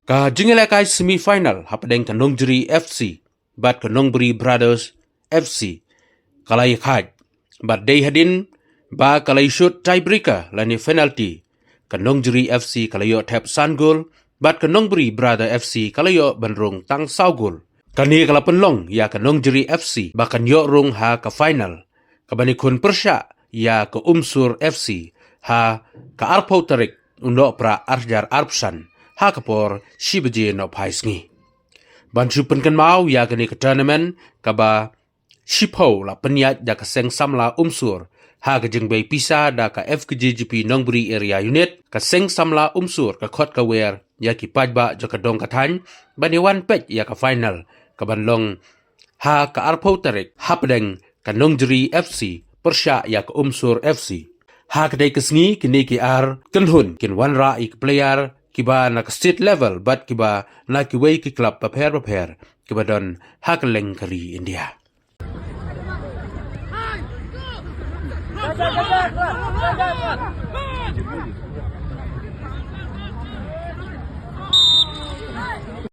Ka jingilakay semi-final hapadeng Kanongjeri FC bat Kanongberi Brothers FC kalay khaj bat day hadin ba kalay shoot tiebreaker lani penalty Kanongjeri FC kalayo tap san gol bat Kanongberi Brother FC kalayo bandrung tang saw gol. Kani kalapenlong ya Kanongjeri FC bakan yo rung ha ka final kabani kun persya ya ke Umsur FC ha ka arpau tarik undo pra arjar arpsan ha kapor shibaje no paisngi. Bantu penkan mau ya kani ke tournament kaba shipau la penyat da ka seng samla Umsur ha ka jengbei pisa da ka FKJGP Nongberi area unit ka seng samla Umsur ka khot ka wer ya ki pajba jo ka dong ka than bani wan pet ya ka final kabanlong ha ka arpau tarik hapdeng Kanongjeri FC persya ya ka Umsur FC ha kadai kesngi kini ki ar kenhun kin wan ra ik player kiba na ka state level but kiba na ki wei ki club paper kiba don ha ka leng kari India.